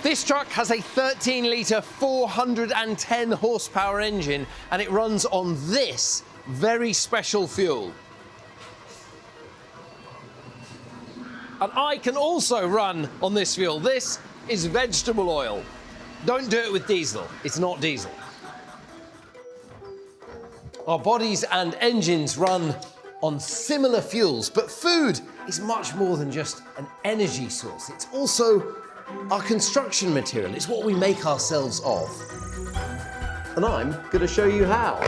This truck has a 13-litre, 410 horsepower engine, and it runs on this very special fuel. And I can also run on this fuel. This is vegetable oil. Don't do it with diesel. It's not diesel. Our bodies and engines run on similar fuels, but food is much more than just an energy source. It's also our construction material. It's what we make ourselves of. And I'm going to show you how.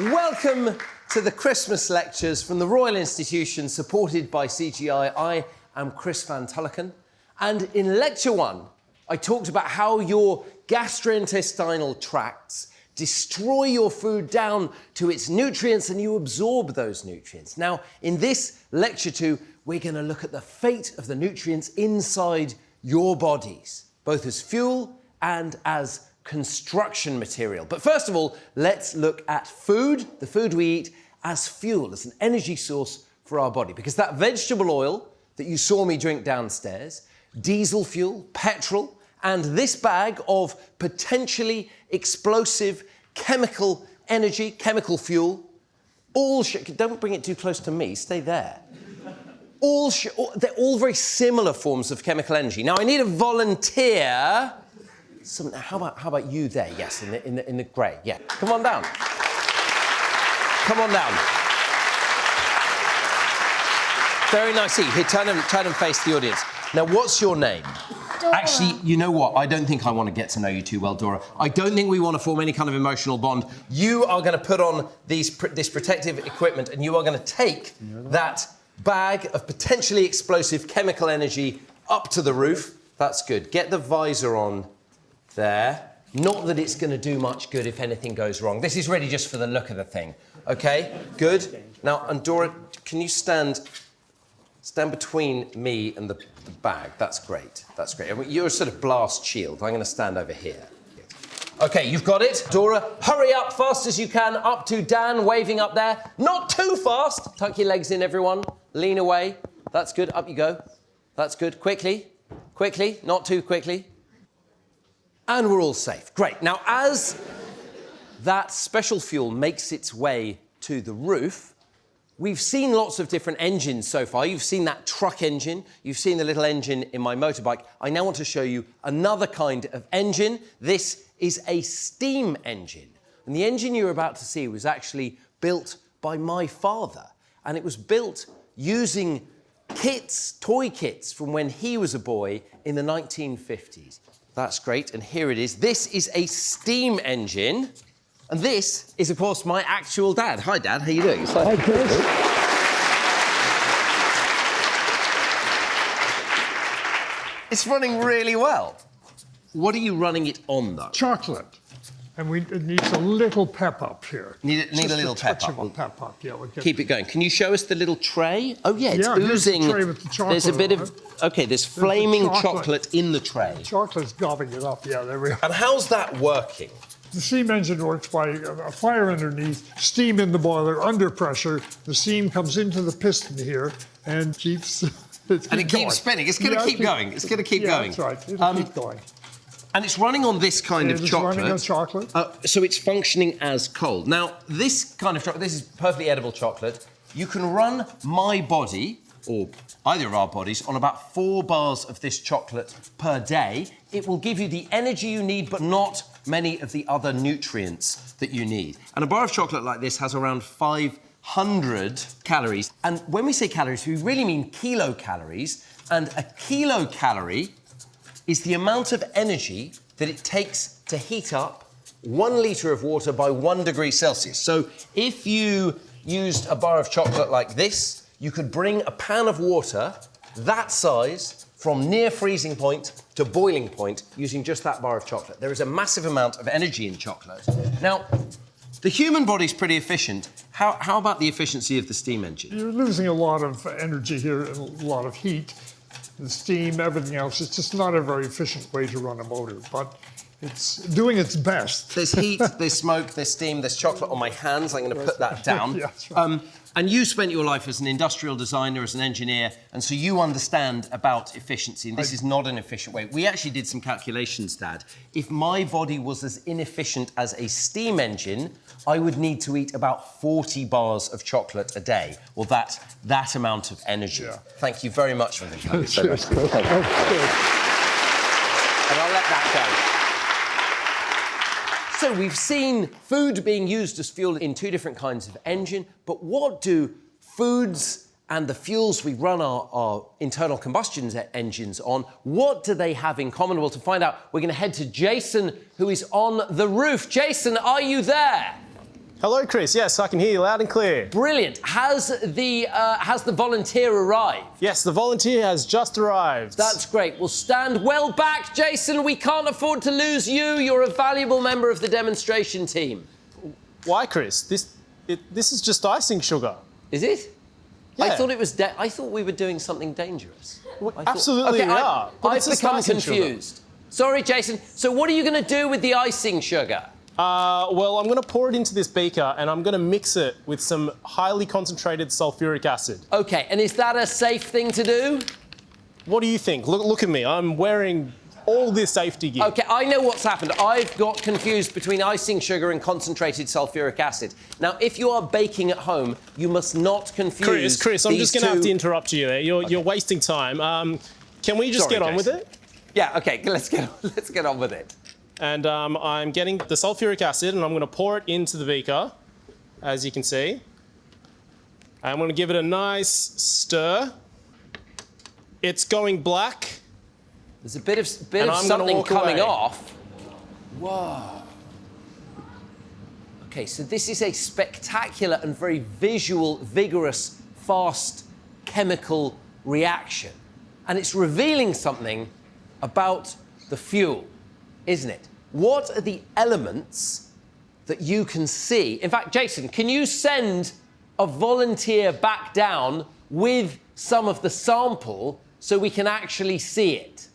Welcome to the Christmas lectures from the Royal Institution, supported by CGI. I am Chris van Tulleken, and in lecture 1, I talked about how your gastrointestinal tracts destroy your food down to its nutrients and you absorb those nutrients. Now, in this lecture 2, we're going to look at the fate of the nutrients inside your bodies, both as fuel and as construction material. But first of all, let's look at food, the food we eat, as fuel, as an energy source for our body. Because that vegetable oil that you saw me drink downstairs, diesel fuel, petrol, and this bag of potentially explosive chemical energy, chemical fuel, don't bring it too close to me, stay there. They're all very similar forms of chemical energy. Now, I need a volunteer. How about you there? Yes, in the grey. Yeah, come on down. Come on down. Very nice. Here, turn and face the audience. Now, what's your name? Dora. Actually, you know what? I don't think I want to get to know you too well, Dora. I don't think we want to form any kind of emotional bond. You are going to put on this protective equipment, and you are going to take that bag of potentially explosive chemical energy up to the roof. That's good. Get the visor on. There. Not that it's going to do much good if anything goes wrong. This is really just for the look of the thing. OK? Good. Now, and Dora, can you stand between me and the bag? That's great. That's great. I mean, you're a sort of blast shield. I'm going to stand over here. OK, you've got it. Dora, hurry up, fast as you can, up to Dan, waving up there. Not too fast. Tuck your legs in, everyone. Lean away. That's good. Up you go. That's good. Quickly. Quickly. Not too quickly. And we're all safe. Great. Now, as that special fuel makes its way to the roof, we've seen lots of different engines so far. You've seen that truck engine. You've seen the little engine in my motorbike. I now want to show you another kind of engine. This is a steam engine. And the engine you're about to see was actually built by my father. And it was built using kits, toy kits, from when he was a boy in the 1950s. That's great, and here it is. This is a steam engine, and this is, of course, my actual dad. Hi, Dad, how you doing? Hi, Chris. It's running really well. What are you running it on, though? Chocolate. And it needs a little pep up here. Need a little pep up. Pep up. Yeah, we'll keep it going. Can you show us the little tray? Oh, yeah, it's oozing. The tray with the chocolate. There's a bit of... OK, there's flaming chocolate in the tray. The chocolate's gobbing it up. Yeah, there we are. And how's that working? The steam engine works by a fire underneath, steam in the boiler under pressure. The steam comes into the piston here and keeps... And it keeps spinning. It's going to keep going. It's going to keep going. That's right. It'll keep going. And it's running on this kind of chocolate. It's running on chocolate. So it's functioning as cold. Now, this kind of chocolate, this is perfectly edible chocolate. You can run my body, or either of our bodies, on about 4 bars of this chocolate per day. It will give you the energy you need, but not many of the other nutrients that you need. And a bar of chocolate like this has around 500 calories. And when we say calories, we really mean kilocalories. And a kilocalorie is the amount of energy that it takes to heat up 1 litre of water by 1 degree Celsius. So if you used a bar of chocolate like this, you could bring a pan of water that size from near freezing point to boiling point using just that bar of chocolate. There is a massive amount of energy in chocolate. Now, the human body's pretty efficient. How about the efficiency of the steam engine? You're losing a lot of energy here and a lot of heat. The steam, everything else. It's just not a very efficient way to run a motor, but it's doing its best. There's heat, there's smoke, there's steam, there's chocolate on my hands. I'm going to put that down. Yeah, that's right. And you spent your life as an industrial designer, as an engineer, and so you understand about efficiency, and this is not an efficient way. We actually did some calculations, Dad. If my body was as inefficient as a steam engine, I would need to eat about 40 bars of chocolate a day. Well, that amount of energy. Yeah. Thank you very much for that. Thank you so Cheers, much. Chris. And I'll let that go. So we've seen food being used as fuel in 2 different kinds of engine, but what do foods and the fuels we run our internal combustion engines on, what do they have in common? Well, to find out, we're going to head to Jason, who is on the roof. Jason, are you there? Hello, Chris. Yes, I can hear you loud and clear. Brilliant. Has the volunteer arrived? Yes, the volunteer has just arrived. That's great. Well, stand well back, Jason. We can't afford to lose you. You're a valuable member of the demonstration team. Why, Chris? This is just icing sugar. Is it? Yeah. I thought it was. I thought we were doing something dangerous. Absolutely, we are. But I've it's just become icing sugar. confused. Sorry, Jason. So, what are you going to do with the icing sugar? Well, I'm going to pour it into this beaker and I'm going to mix it with some highly concentrated sulfuric acid. Okay, and is that a safe thing to do? What do you think? Look at me. I'm wearing all this safety gear. Okay, I know what's happened. I've got confused between icing sugar and concentrated sulfuric acid. Now, if you are baking at home, you must not confuse Chris, I'm just going to have to two- interrupt you there. You're wasting time. Can we just get on with it? Yeah, okay, let's get on with it. And I'm getting the sulfuric acid and I'm going to pour it into the beaker, as you can see. I'm going to give it a nice stir. It's going black. There's a bit of I'm gonna something walk coming away. off. Whoa. Okay, so this is a spectacular and very visual, vigorous, fast chemical reaction. And it's revealing something about the fuel, isn't it? What are the elements that you can see? In fact, Jason, can you send a volunteer back down with some of the sample so we can actually see it?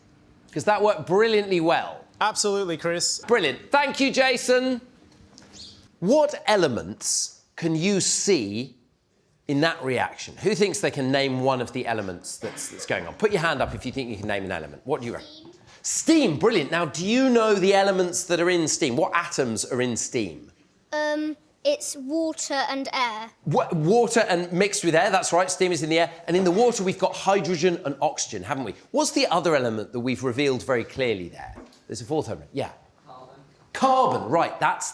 Because that worked brilliantly well. Absolutely, Chris. Brilliant. Thank you, Jason. What elements can you see in that reaction? Who thinks they can name one of the elements that's going on? Put your hand up if you think you can name an element. What do you reckon? Steam, brilliant. Now, do you know the elements that are in steam? What atoms are in steam? It's water and air. Water and mixed with air, that's right, steam is in the air. And in the water, we've got hydrogen and oxygen, haven't we? What's the other element that we've revealed very clearly there? There's a 4th element, yeah. Carbon. Carbon, right, that's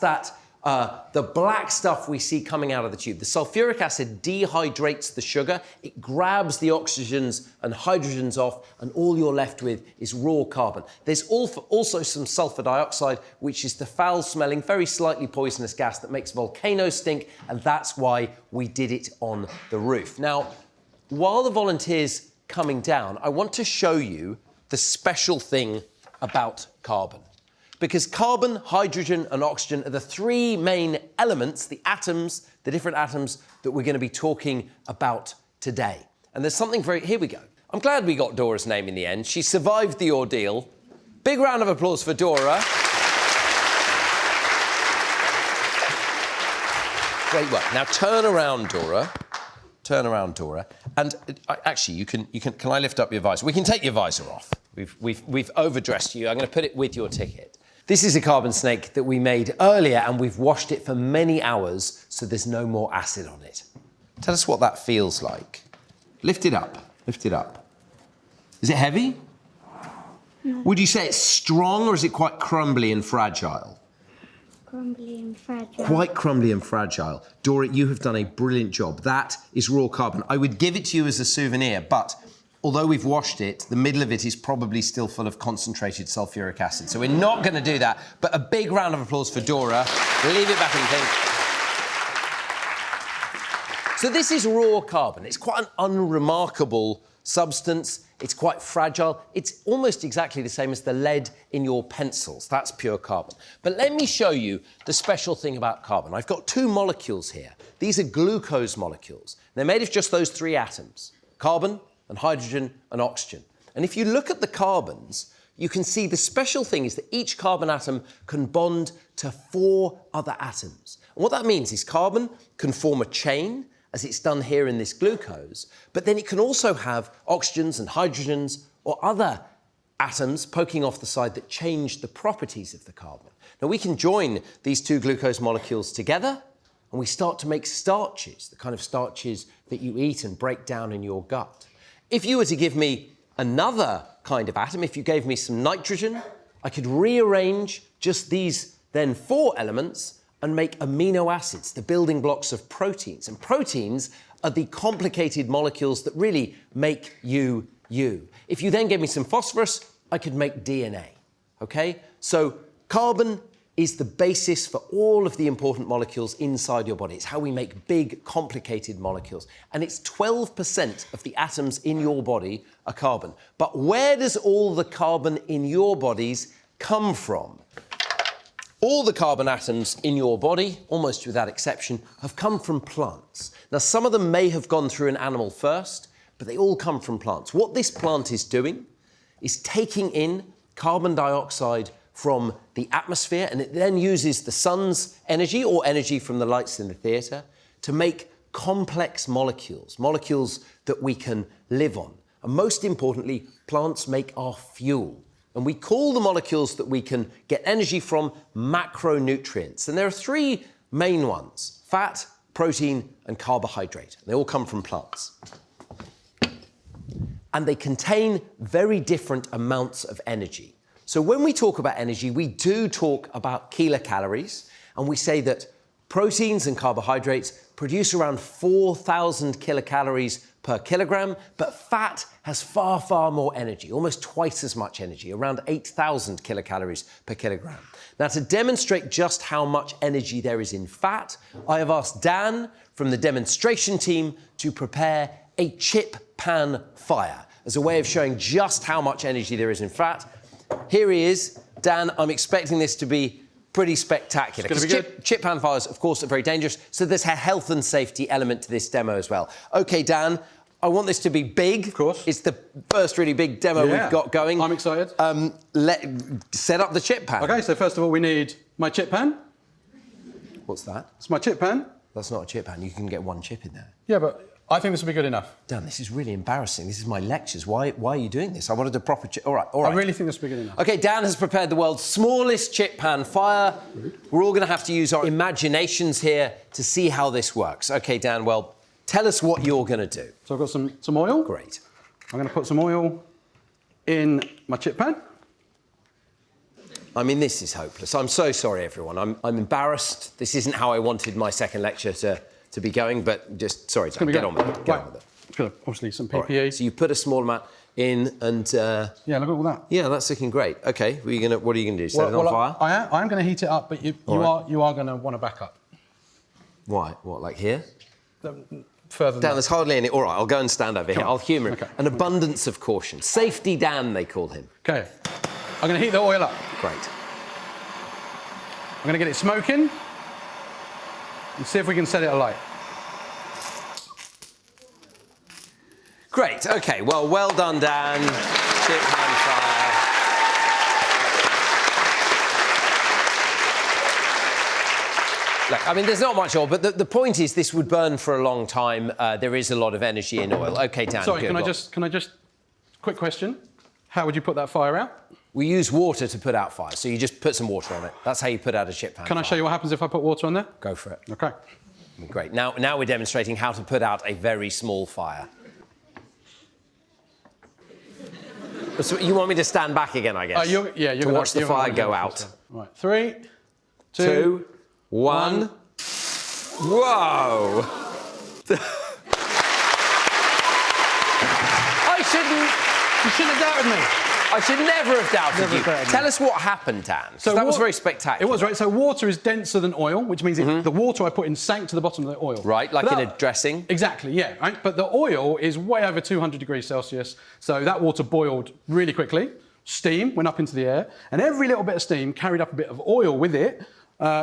the black stuff we see coming out of the tube. The sulfuric acid dehydrates the sugar, it grabs the oxygens and hydrogens off, and all you're left with is raw carbon. There's also some sulfur dioxide, which is the foul-smelling, very slightly poisonous gas that makes volcanoes stink, and that's why we did it on the roof. Now, while the volunteer's coming down, I want to show you the special thing about carbon. Because carbon, hydrogen, and oxygen are the 3 main elements, the atoms, the different atoms that we're going to be talking about today. And there's something here we go. I'm glad we got Dora's name in the end. She survived the ordeal. Big round of applause for Dora. Great work. Now turn around, Dora. Turn around, Dora. And actually, can I lift up your visor? We can take your visor off. We've overdressed you. I'm going to put it with your ticket. This is a carbon snake that we made earlier, and we've washed it for many hours, so there's no more acid on it. Tell us what that feels like. Lift it up. Lift it up. Is it heavy? No. Would you say it's strong, or is it quite crumbly and fragile? Crumbly and fragile. Quite crumbly and fragile. Dora, you have done a brilliant job. That is raw carbon. I would give it to you as a souvenir, but although we've washed it, the middle of it is probably still full of concentrated sulfuric acid. So we're not going to do that. But a big round of applause for Dora. Leave it back in the thing. So this is raw carbon. It's quite an unremarkable substance. It's quite fragile. It's almost exactly the same as the lead in your pencils. That's pure carbon. But let me show you the special thing about carbon. I've got two molecules here. These are glucose molecules. They're made of just those three atoms: carbon and hydrogen and oxygen. And if you look at the carbons, you can see the special thing is that each carbon atom can bond to 4 other atoms. And what that means is carbon can form a chain, as it's done here in this glucose, but then it can also have oxygens and hydrogens or other atoms poking off the side that change the properties of the carbon. Now we can join these two glucose molecules together and we start to make starches, the kind of starches that you eat and break down in your gut. If you were to give me another kind of atom, if you gave me some nitrogen, I could rearrange just these then 4 elements and make amino acids, the building blocks of proteins. And proteins are the complicated molecules that really make you, you. If you then gave me some phosphorus, I could make DNA, okay? So carbon is the basis for all of the important molecules inside your body. It's how we make big, complicated molecules. And it's 12% of the atoms in your body are carbon. But where does all the carbon in your bodies come from? All the carbon atoms in your body, almost without exception, have come from plants. Now, some of them may have gone through an animal first, but they all come from plants. What this plant is doing is taking in carbon dioxide from the atmosphere, and it then uses the sun's energy or energy from the lights in the theatre to make complex molecules, molecules that we can live on. And most importantly, plants make our fuel. And we call the molecules that we can get energy from macronutrients. And there are 3 main ones: fat, protein, and carbohydrate. They all come from plants. And they contain very different amounts of energy. So when we talk about energy, we do talk about kilocalories, and we say that proteins and carbohydrates produce around 4,000 kilocalories per kilogram, but fat has far, far more energy, almost twice as much energy, around 8,000 kilocalories per kilogram. Now, to demonstrate just how much energy there is in fat, I have asked Dan from the demonstration team to prepare a chip pan fire as a way of showing just how much energy there is in fat. Here he is. Dan, I'm expecting this to be pretty spectacular. It's gonna be good. Chip pan fires, of course, are very dangerous, so there's a health and safety element to this demo as well. OK, Dan, I want this to be big. Of course. It's the first really big demo we've got going. I'm excited. Set up the chip pan. OK, so first of all, we need my chip pan. What's that? It's my chip pan. That's not a chip pan. You can get 1 chip in there. Yeah, but I think this will be good enough. Dan, this is really embarrassing. This is my lectures. Why are you doing this? I wanted a proper chip. All right. I really think this will be good enough. OK, Dan has prepared the world's smallest chip pan fire. We're all going to have to use our imaginations here to see how this works. OK, Dan, well, tell us what you're going to do. So I've got some oil. Great. I'm going to put some oil in my chip pan. I mean, this is hopeless. I'm so sorry, everyone. I'm embarrassed. This isn't how I wanted my second lecture to be going, but just, sorry, Dan, get on with it. Get on with it. It's got obviously some All PPE. right. So you put a small amount in and... Yeah, look at all that. Yeah, that's looking great. OK, what are you going to do? Set it on fire? I am going to heat it up, but you are going to want to back up. Why? What, like here? Further than Dan, that. there's hardly any... All right, I'll go and stand over here. I'll humour him. Okay. An abundance of caution. Safety Dan, they call him. OK. I'm going to heat the oil up. Great. I'm going to get it smoking and see if we can set it alight. Great, OK. Well done, Dan. Chip pan fire. Look, I mean, there's not much oil, but the point is this would burn for a long time. There is a lot of energy in oil. OK, Dan. Sorry, good, can I just... Quick question. How would you put that fire out? We use water to put out fire, so you just put some water on it. That's how you put out a chip pan Can I show you what happens if I put water on there? Go for it. Okay. Great. Now we're demonstrating how to put out a very small fire. So you want me to stand back again, I guess? You're to gonna, watch the fire go out. Right. 3, 2, 2, 1. Whoa! You shouldn't have doubted me. I should never have doubted Never you. doubted me. Tell us what happened, Dan. So that was very spectacular. It was, right? So water is denser than oil, which means the water I put in sank to the bottom of the oil. Right, like in a dressing. Exactly, yeah. Right? But the oil is way over 200 degrees Celsius, so that water boiled really quickly. Steam went up into the air, and every little bit of steam carried up a bit of oil with it,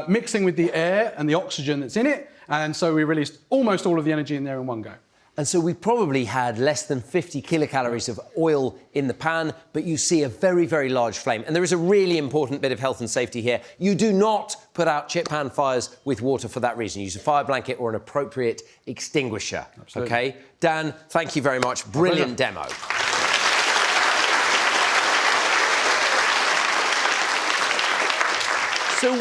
mixing with the air and the oxygen that's in it, and so we released almost all of the energy in there in one go. And so we probably had less than 50 kilocalories of oil in the pan, but you see a very, very large flame. And there is a really important bit of health and safety here. You do not put out chip pan fires with water for that reason. Use a fire blanket or an appropriate extinguisher. Absolutely. OK? Dan, thank you very much. Brilliant demo. So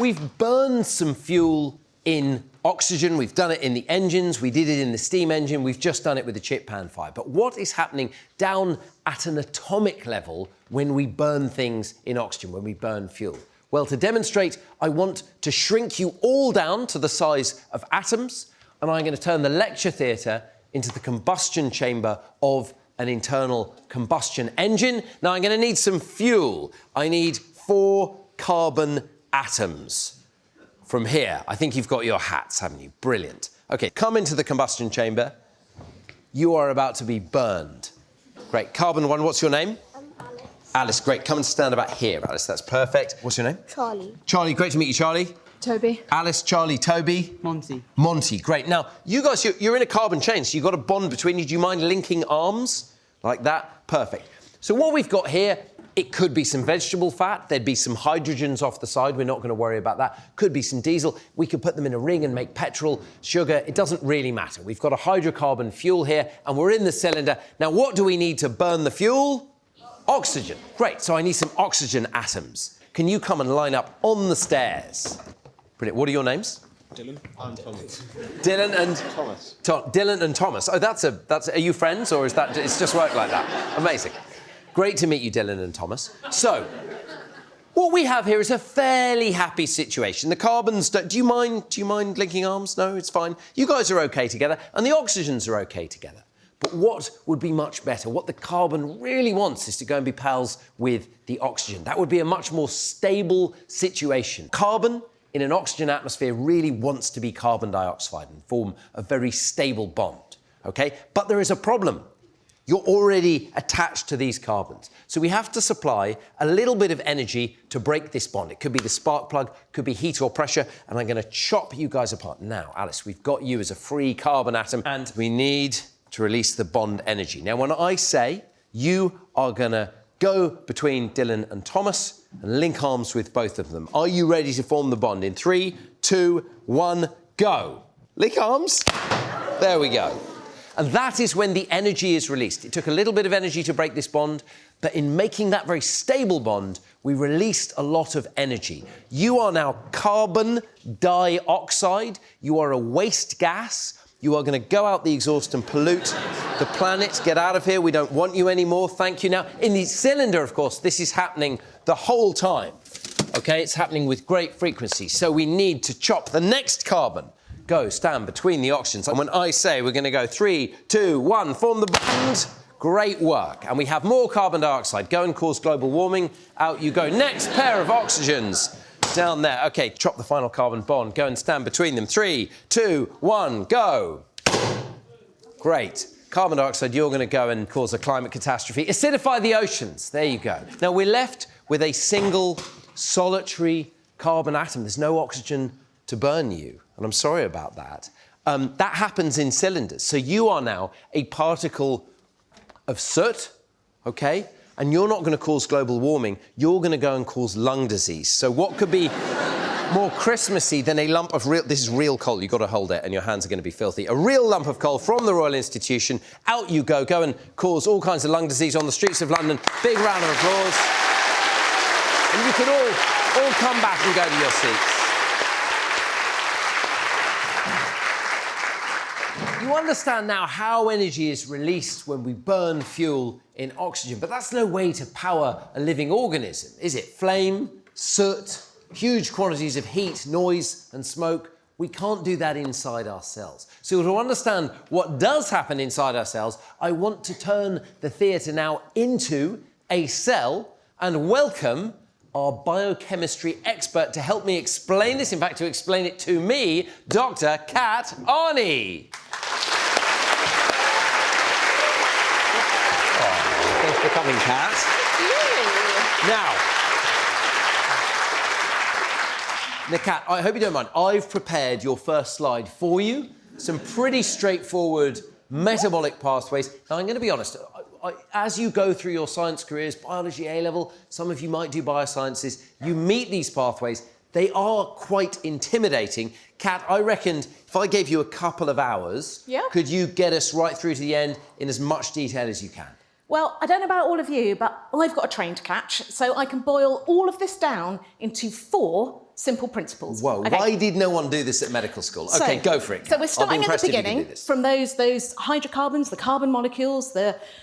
we've burned some fuel in oxygen, we've done it in the engines, we did it in the steam engine, we've just done it with the chip pan fire. But what is happening down at an atomic level when we burn things in oxygen, when we burn fuel? Well, to demonstrate, I want to shrink you all down to the size of atoms, and I'm going to turn the lecture theatre into the combustion chamber of an internal combustion engine. Now, I'm going to need some fuel. I need 4 carbon atoms. From here, I think you've got your hats, haven't you? Brilliant. OK, come into the combustion chamber. You are about to be burned. Great. Carbon 1, what's your name? Alice. Alice, great. Come and stand about here, Alice. That's perfect. What's your name? Charlie. Charlie, great to meet you, Charlie. Toby. Alice, Charlie, Toby. Monty. Monty, great. Now, you guys, you're in a carbon chain, so you've got a bond between you. Do you mind linking arms? Like that? Perfect. So what we've got here, it could be some vegetable fat. There'd be some hydrogens off the side. We're not going to worry about that. Could be some diesel. We could put them in a ring and make petrol, sugar. It doesn't really matter. We've got a hydrocarbon fuel here, and we're in the cylinder. Now, what do we need to burn the fuel? Oxygen. Great. So I need some oxygen atoms. Can you come and line up on the stairs? Brilliant. What are your names? Dylan and Thomas. Dylan and Thomas. Dylan and Thomas. Oh, are you friends, or is that it's just worked like that? Amazing. Great to meet you, Dylan and Thomas. So, what we have here is a fairly happy situation. The carbons, do you mind linking arms? No, it's fine. You guys are OK together, and the oxygens are OK together. But what would be much better, what the carbon really wants, is to go and be pals with the oxygen. That would be a much more stable situation. Carbon in an oxygen atmosphere really wants to be carbon dioxide and form a very stable bond, OK? But there is a problem. You're already attached to these carbons. So we have to supply a little bit of energy to break this bond. It could be the spark plug, could be heat or pressure, and I'm going to chop you guys apart. Now, Alice, we've got you as a free carbon atom, and we need to release the bond energy. Now, when I say, you are going to go between Dylan and Thomas and link arms with both of them. Are you ready to form the bond? In 3, 2, 1, go. Link arms. There we go. And that is when the energy is released. It took a little bit of energy to break this bond, but in making that very stable bond, we released a lot of energy. You are now carbon dioxide. You are a waste gas. You are going to go out the exhaust and pollute the planet. Get out of here. We don't want you anymore. Thank you. Now, in the cylinder, of course, this is happening the whole time. OK, it's happening with great frequency. So we need to chop the next carbon. Go, stand between the oxygens. And when I say we're going to go 3, 2, 1, form the bond, great work. And we have more carbon dioxide. Go and cause global warming. Out you go. Next pair of oxygens. Down there. OK, chop the final carbon bond. Go and stand between them. 3, 2, 1, go. Great. Carbon dioxide, you're going to go and cause a climate catastrophe. Acidify the oceans. There you go. Now, we're left with a single, solitary carbon atom. There's no oxygen to burn you. And I'm sorry about that. That happens in cylinders. So you are now a particle of soot, OK? And you're not going to cause global warming. You're going to go and cause lung disease. So what could be more Christmassy than a lump of real... This is real coal. You've got to hold it and your hands are going to be filthy. A real lump of coal from the Royal Institution. Out you go. Go and cause all kinds of lung disease on the streets of London. Big round of applause. And you could all come back and go to your seats. You understand now how energy is released when we burn fuel in oxygen, but that's no way to power a living organism, is it? Flame, soot, huge quantities of heat, noise and smoke. We can't do that inside our cells. So to understand what does happen inside our cells, I want to turn the theatre now into a cell and welcome our biochemistry expert to help me explain this, in fact, to explain it to me, Dr. Kat Arney. Thanks for coming, Kat. Now, Kat, I hope you don't mind. I've prepared your first slide for you. Some pretty straightforward metabolic pathways. Now, I'm going to be honest. As you go through your science careers, biology A-level, some of you might do biosciences, you meet these pathways. They are quite intimidating. Kat, I reckoned if I gave you a couple of hours, could you get us right through to the end in as much detail as you can? Well, I don't know about all of you, but I've got a train to catch, so I can boil all of this down into 4 simple principles. Whoa, okay. Why did no one do this at medical school? OK, go for it. So we're starting at the beginning from those hydrocarbons, the carbon molecules,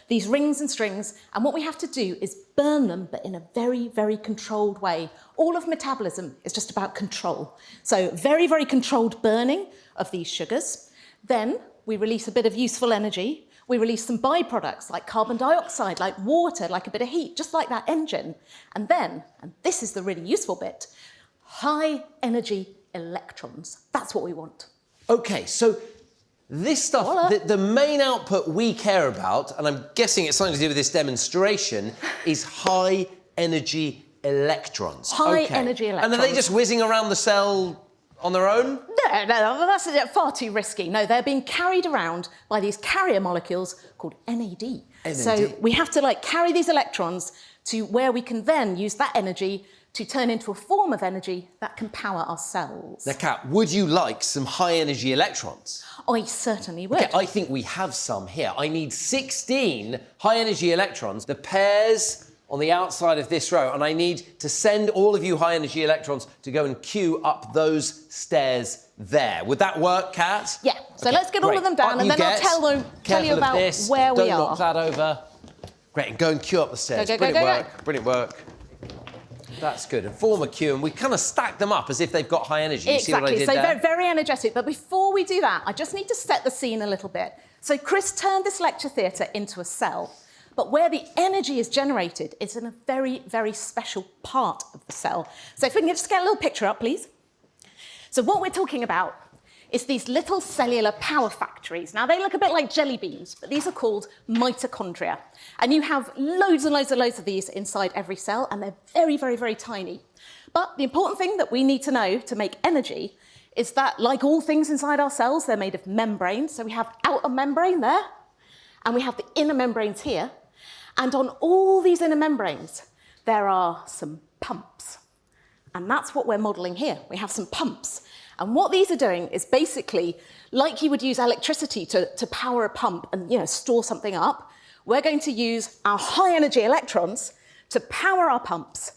these rings and strings, and what we have to do is burn them, but in a very, very controlled way. All of metabolism is just about control. So very, very controlled burning of these sugars. Then we release a bit of useful energy. We release some byproducts like carbon dioxide, like water, like a bit of heat, just like that engine. And then, and this is the really useful bit, high energy electrons. That's what we want. OK, so this stuff, the main output we care about, and I'm guessing it's something to do with this demonstration, is high energy electrons. High energy electrons. And are they just whizzing around the cell on their own? No, that's far too risky. No, they're being carried around by these carrier molecules called NAD. So we have to carry these electrons to where we can then use that energy to turn into a form of energy that can power our cells. Now, Kat, would you like some high energy electrons? I certainly would. OK, I think we have some here. I need 16 high energy electrons, the pairs on the outside of this row, and I need to send all of you high energy electrons to go and queue up those stairs there. Would that work, Kat? Yeah, so let's get all of them down and then I'll tell you about where we are. Don't knock that over. Great, and go and queue up the stairs. Brilliant work. That's good. And form a queue, and we kind of stack them up as if they've got high energy. You see what I did there? So very energetic. But before we do that, I just need to set the scene a little bit. So Chris turned this lecture theatre into a cell. But where the energy is generated is in a very, very special part of the cell. So if we can just get a little picture up, please. So what we're talking about is these little cellular power factories. Now, they look a bit like jelly beans, but these are called mitochondria. And you have loads and loads and loads of these inside every cell, and they're very, very, very tiny. But the important thing that we need to know to make energy is that, like all things inside our cells, they're made of membranes. So we have outer membrane there, and we have the inner membranes here. And on all these inner membranes, there are some pumps. And that's what we're modelling here. We have some pumps. And what these are doing is basically, like you would use electricity to power a pump and store something up, we're going to use our high energy electrons to power our pumps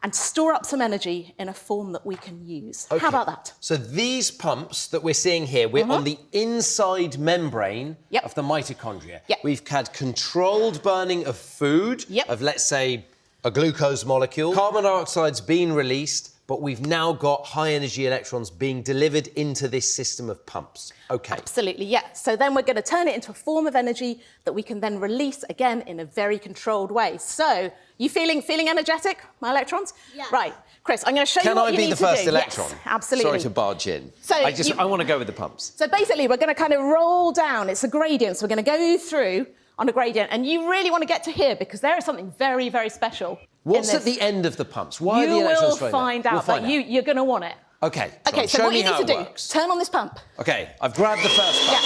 and store up some energy in a form that we can use. Okay. How about that? So these pumps that we're seeing here, we're on the inside membrane of the mitochondria. We've had controlled burning of food, of, let's say, a glucose molecule. Carbon dioxide's been released, but we've now got high energy electrons being delivered into this system of pumps. OK. Absolutely, yeah. So then we're going to turn it into a form of energy that we can then release again in a very controlled way. So, you feeling energetic, my electrons? Yeah. Right. Chris, I'm going to show you what you need to do. Can I be the first electron? Yes, absolutely. Sorry to barge in. So I want to go with the pumps. So basically, we're going to kind of roll down. It's a gradient. So we're going to go through on a gradient. And you really want to get to here because there is something very, very special. What's at the end of the pumps? Why are the electrons flowing? You will find out, but you're going to want it. OK. OK, so what you need to do, turn on this pump. OK, I've grabbed the first pump. Yeah.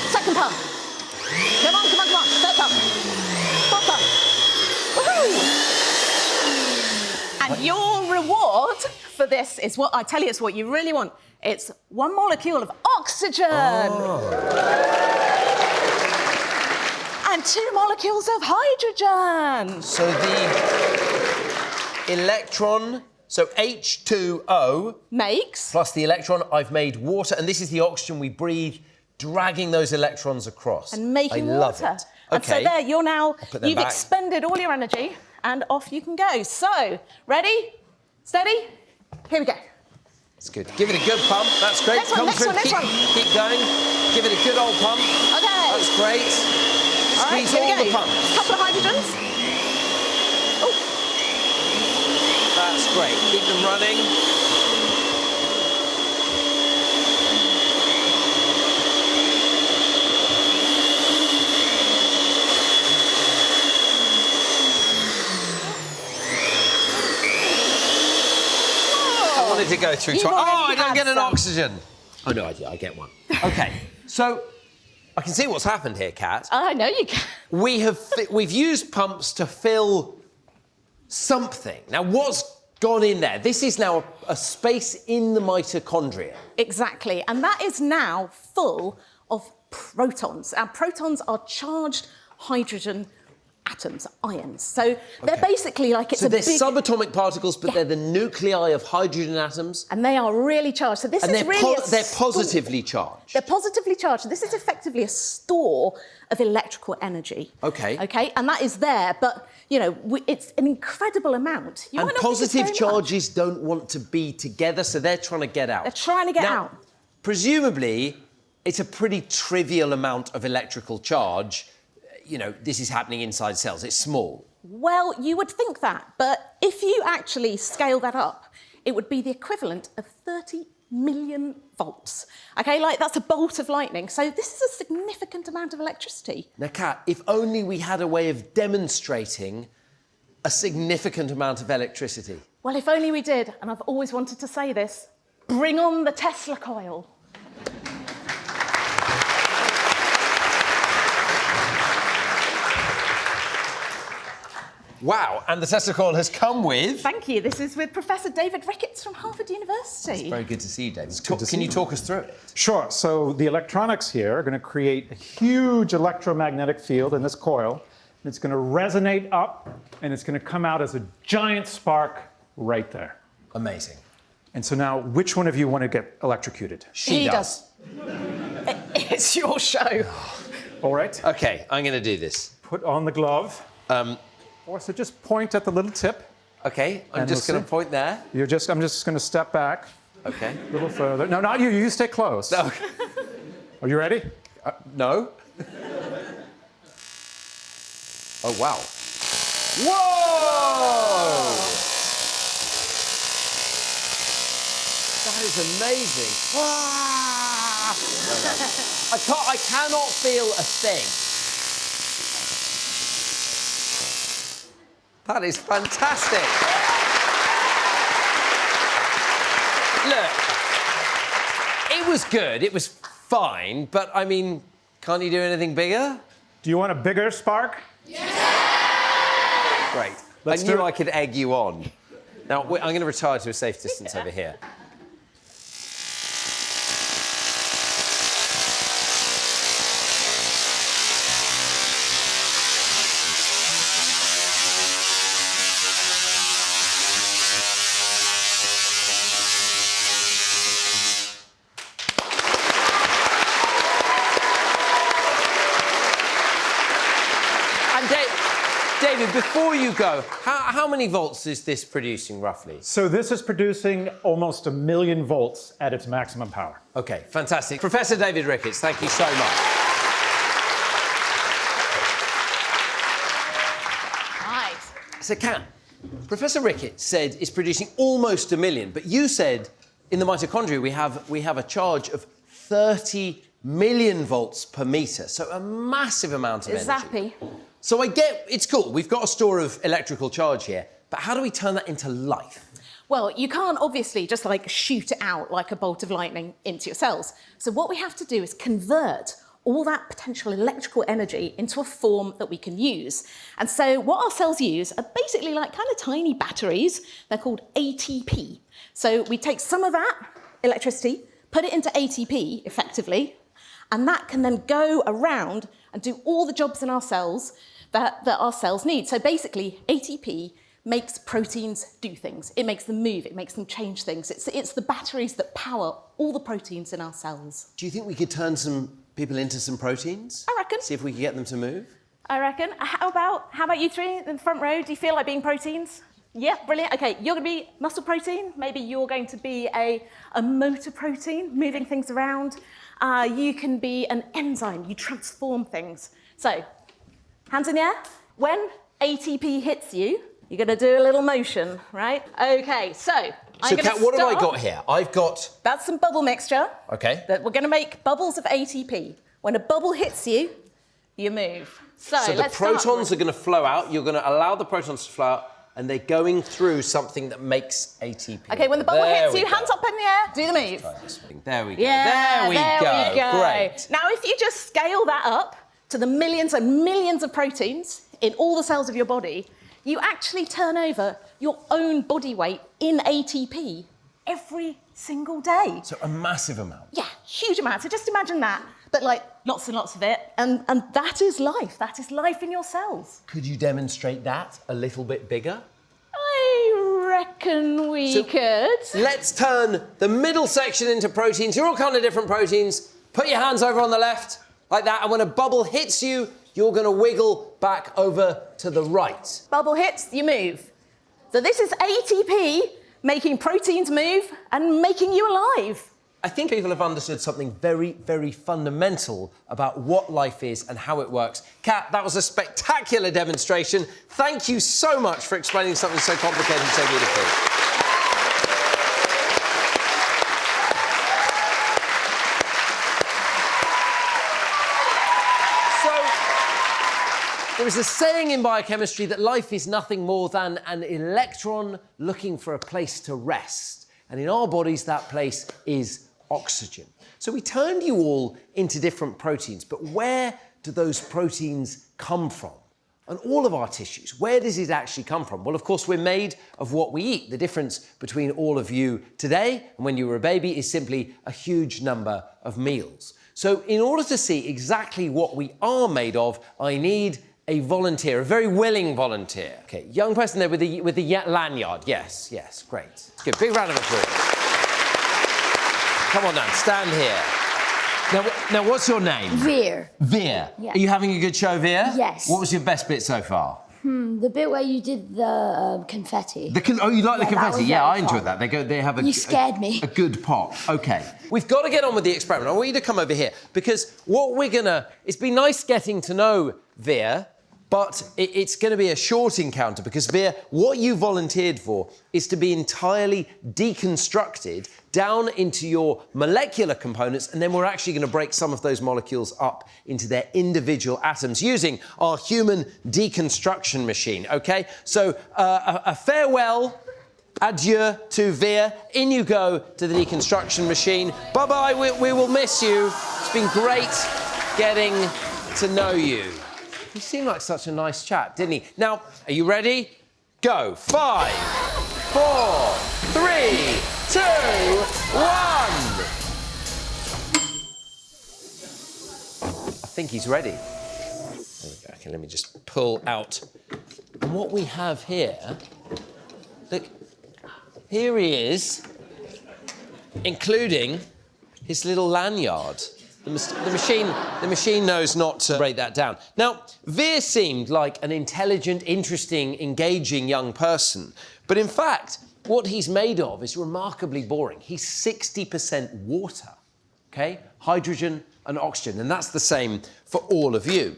Second pump. Come on. Third pump. Fourth pump. Woohoo! And you're reward for this is what I tell you, it's what you really want. It's 1 molecule of oxygen. And 2 molecules of hydrogen. So the electron, so H2O Makes. plus the electron, I've made water, and this is the oxygen we breathe, dragging those electrons across. And making I love water. It. And so there, you're now, put them you've back. expended all your energy, and off you can go. So, ready? Steady? Here we go. It's good. Give it a good pump. That's great. Next one, next one, next one. Keep going. Give it a good old pump. Okay. That's great. All right, Squeeze here we all go. the pumps. Couple of hydrogens. Oh, That's great. Keep them running. I wanted to go through You've twice. Oh, I already don't had get an some. oxygen. Oh, no, I get one. OK, so I can see what's happened here, Kat. I know you can. We've used pumps to fill something. Now, what's gone in there? This is now a space in the mitochondria. Exactly, and that is now full of protons. And protons are charged hydrogen atoms, ions. So they're basically like it's So a they're big... subatomic particles, but they're the nuclei of hydrogen atoms. And they are really charged. So this And is they're, really they're positively charged. They're positively charged. This is effectively a store of electrical energy. OK. OK, and that is there, but, you know, it's an incredible amount. You And might not think it's positive very much. charges don't want to be together, so they're trying to get out. They're trying to get Now, out. Presumably, it's a pretty trivial amount of electrical charge. You know, this is happening inside cells. It's small. Well, you would think that, but if you actually scale that up, it would be the equivalent of 30 million volts. OK, like that's a bolt of lightning. So this is a significant amount of electricity. Now, Kat, if only we had a way of demonstrating a significant amount of electricity. Well, if only we did, and I've always wanted to say this, bring on the Tesla coil. Wow, and the Tesla coil has come with... Thank you. This is with Professor David Ricketts from Harvard University. Very good to see you, David. good to Can see you talk us through it? Sure. So the electronics here are going to create a huge electromagnetic field in this coil. And it's going to resonate up, and it's going to come out as a giant spark right there. Amazing. And so now, which one of you want to get electrocuted? She does. It's your show. All right. OK, I'm going to do this. Put on the glove. Or so just point at the little tip. OK, I'm And just we'll going to see. point there. I'm just going to step back OK. a little further. No, not you. You stay close. No. Are you ready? No. Oh, wow. Whoa! That is amazing. Ah! No. I cannot feel a thing. That is fantastic. Look, it was good. It was fine, but I mean, can't you do anything bigger? Do you want a bigger spark? Great. Let's I do knew it. I could egg you on. Now, I'm going to retire to a safe distance over here. And David, before you go, how many volts is this producing roughly? So this is producing almost 1 million volts at its maximum power. OK, fantastic. Professor David Ricketts, thank you so much. Nice. So, Kat, Professor Ricketts said it's producing almost 1 million, but you said in the mitochondria we have a charge of 30 million volts per metre, so a massive amount of It's energy. zappy. So I get, it's cool, we've got a store of electrical charge here, but how do we turn that into life? Well, you can't obviously just like shoot it out like a bolt of lightning into your cells. So what we have to do is convert all that potential electrical energy into a form that we can use. And so what our cells use are basically like kind of tiny batteries. They're called ATP. So we take some of that electricity, put it into ATP effectively, and that can then go around and do all the jobs in our cells that our cells need. So basically, ATP makes proteins do things. It makes them move, it makes them change things. It's the batteries that power all the proteins in our cells. Do you think we could turn some people into some proteins? I reckon. See if we could get them to move? I reckon. How about you three in the front row? Do you feel like being proteins? Yeah, brilliant. Okay, you're going to be muscle protein. Maybe you're going to be a motor protein, moving things around. You can be an enzyme. You transform things. So, hands in the air. When ATP hits you, you're going to do a little motion, right? Okay, so I'm going to Kat, what have I got here? I've got... That's some bubble mixture. Okay. That we're going to make bubbles of ATP. When a bubble hits you, you move. So the protons are going to flow out. You're going to allow the protons to flow out, and they're going through something that makes ATP. Okay, when the bubble hits you, hands up in the air, do the move. There we go. Yeah, there we go. Great. Now, if you just scale that up to the millions and millions of proteins in all the cells of your body, you actually turn over your own body weight in ATP every single day. So a massive amount. Yeah, huge amount. So just imagine that, but like lots and lots of it. And that is life. That is life in your cells. Could you demonstrate that a little bit bigger? I reckon we could. Let's turn the middle section into proteins. You're all kind of different proteins. Put your hands over on the left, like that. And when a bubble hits you, you're going to wiggle back over to the right. Bubble hits, you move. So this is ATP making proteins move and making you alive. I think people have understood something very, very fundamental about what life is and how it works. Kat, that was a spectacular demonstration. Thank you so much for explaining something so complicated so beautifully. There is a saying in biochemistry that life is nothing more than an electron looking for a place to rest. And in our bodies, that place is oxygen. So we turned you all into different proteins, but where do those proteins come from? And all of our tissues, where does it actually come from? Well, of course, we're made of what we eat. The difference between all of you today and when you were a baby is simply a huge number of meals. So in order to see exactly what we are made of, I need a volunteer, a very willing volunteer. Okay, young person there with the lanyard. Yes, great. Good, big round of applause. Come on down, stand here. Now, what's your name? Veer. Veer. Yeah. Are you having a good show, Veer? Yes. What was your best bit so far? The bit where you did the confetti. Oh, you like the confetti? Yeah, I enjoyed fun. that. They have You scared me. a good pop. Okay. We've got to get on with the experiment. I want you to come over here because it's been nice getting to know Veer, but it's going to be a short encounter because, Veer, what you volunteered for is to be entirely deconstructed down into your molecular components, and then we're actually going to break some of those molecules up into their individual atoms using our human deconstruction machine, OK? So a farewell, adieu to Veer. In you go to the deconstruction machine. Bye-bye, we will miss you. It's been great getting to know you. He seemed like such a nice chap, didn't he? Now, are you ready? Go. 5, 4, 3, 2, 1. I think he's ready. There we go. Okay, let me just pull out. And what we have here, look, here he is, including his little lanyard. The machine knows not to break that down. Now, Veer seemed like an intelligent, interesting, engaging young person. But in fact, what he's made of is remarkably boring. He's 60% water, okay? Hydrogen and oxygen, and that's the same for all of you.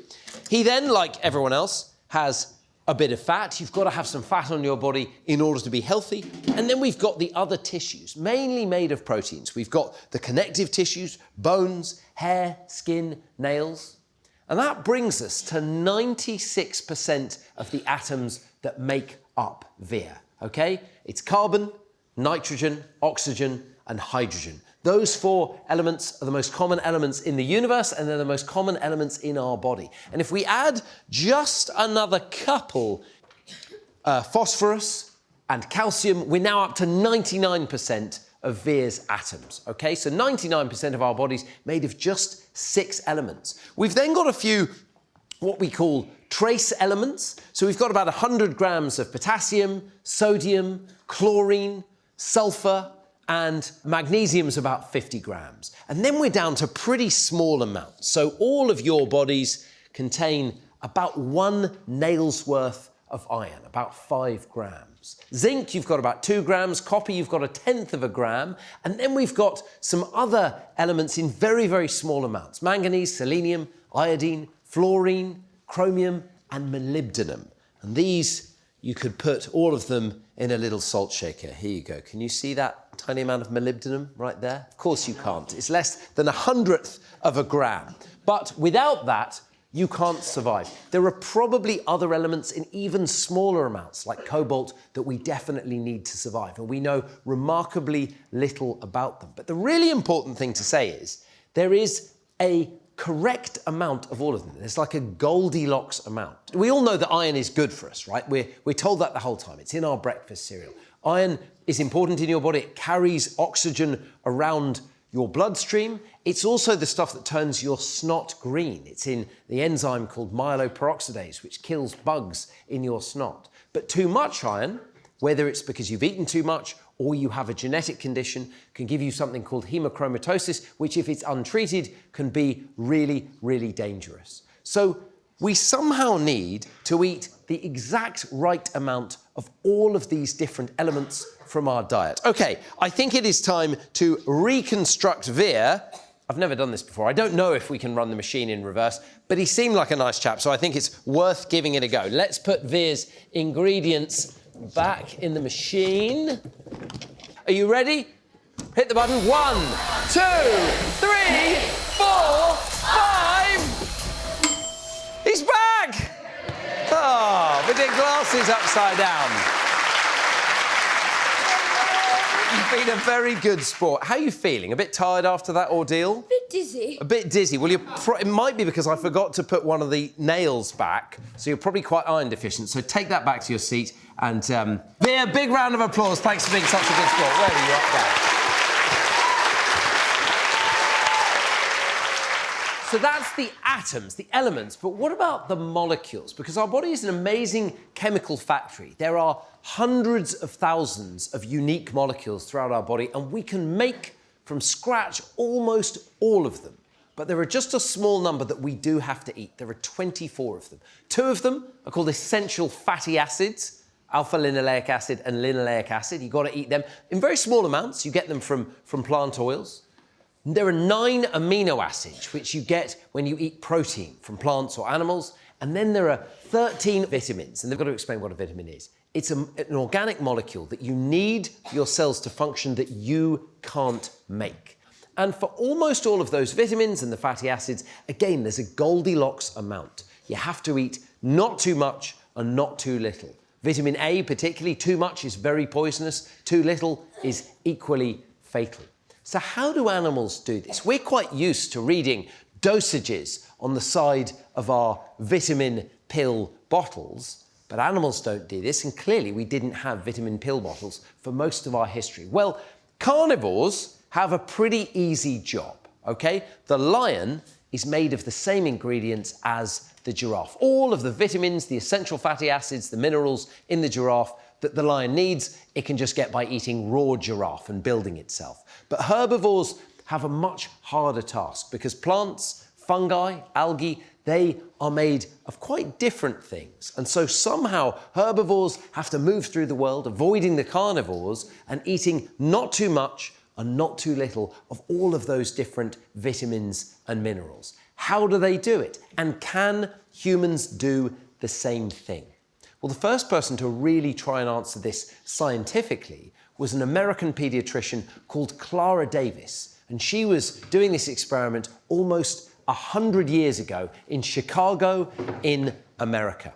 He then, like everyone else, has a bit of fat. You've got to have some fat on your body in order to be healthy. And then we've got the other tissues, mainly made of proteins. We've got the connective tissues, bones, hair, skin, nails. And that brings us to 96% of the atoms that make up Veer, okay? It's carbon, nitrogen, oxygen, and hydrogen. Those 4 elements are the most common elements in the universe, and they're the most common elements in our body. And if we add just another couple, phosphorus and calcium, we're now up to 99% of Veer's atoms, okay? So 99% of our body's made of just 6 elements. We've then got a few what we call trace elements. So we've got about 100 grams of potassium, sodium, chlorine, sulfur, and magnesium's about 50 grams. And then we're down to pretty small amounts. So all of your bodies contain about 1 nail's worth of iron, about 5 grams. Zinc, you've got about 2 grams. Copper, you've got 1/10 of a gram. And then we've got some other elements in very, very small amounts. Manganese, selenium, iodine, fluorine, chromium, and molybdenum. And these, you could put all of them in a little salt shaker. Here you go. Can you see that tiny amount of molybdenum right there? Of course you can't. It's less than 1/100th of a gram. But without that, you can't survive. There are probably other elements in even smaller amounts, like cobalt, that we definitely need to survive. And we know remarkably little about them. But the really important thing to say is there is a correct amount of all of them. There's like a Goldilocks amount. We all know that iron is good for us, right? We're told that the whole time. It's in our breakfast cereal. Iron is important in your body. It carries oxygen around your bloodstream. It's also the stuff that turns your snot green. It's in the enzyme called myeloperoxidase, which kills bugs in your snot. But too much iron, whether it's because you've eaten too much or you have a genetic condition, can give you something called hemochromatosis, which if it's untreated can be really, really dangerous. So we somehow need to eat the exact right amount of all of these different elements from our diet. Okay, I think it is time to reconstruct Veer. I've never done this before. I don't know if we can run the machine in reverse, but he seemed like a nice chap, so I think it's worth giving it a go. Let's put Veer's ingredients back in the machine. Are you ready? Hit the button. 1, 2, 3, 4, 5. He's back! Oh, with the glasses upside down. You've been a very good sport. How are you feeling? A bit tired after that ordeal? A bit dizzy. A bit dizzy. Well, it might be because I forgot to put one of the nails back, so you're probably quite iron deficient. So take that back to your seat and Veer, a big round of applause. Thanks for being such a good sport. Where are you up there? So that's the atoms, the elements, but what about the molecules? Because our body is an amazing chemical factory. There are hundreds of thousands of unique molecules throughout our body, and we can make from scratch almost all of them. But there are just a small number that we do have to eat. There are 24 of them. 2 of them are called essential fatty acids, alpha-linoleic acid and linoleic acid. You've got to eat them in very small amounts. You get them from plant oils. There are 9 amino acids, which you get when you eat protein from plants or animals. And then there are 13 vitamins. And they've got to explain what a vitamin is. It's an organic molecule that you need for your cells to function that you can't make. And for almost all of those vitamins and the fatty acids, again, there's a Goldilocks amount. You have to eat not too much and not too little. Vitamin A, particularly, too much is very poisonous. Too little is equally fatal. So how do animals do this? We're quite used to reading dosages on the side of our vitamin pill bottles, but animals don't do this, and clearly we didn't have vitamin pill bottles for most of our history. Well, carnivores have a pretty easy job, okay? The lion is made of the same ingredients as the giraffe. All of the vitamins, the essential fatty acids, the minerals in the giraffe that the lion needs, it can just get by eating raw giraffe and building itself. But herbivores have a much harder task because plants, fungi, algae, they are made of quite different things. And so somehow herbivores have to move through the world, avoiding the carnivores and eating not too much and not too little of all of those different vitamins and minerals. How do they do it? And can humans do the same thing? Well, the first person to really try and answer this scientifically was an American pediatrician called Clara Davis. And she was doing this experiment almost 100 years ago in Chicago in America.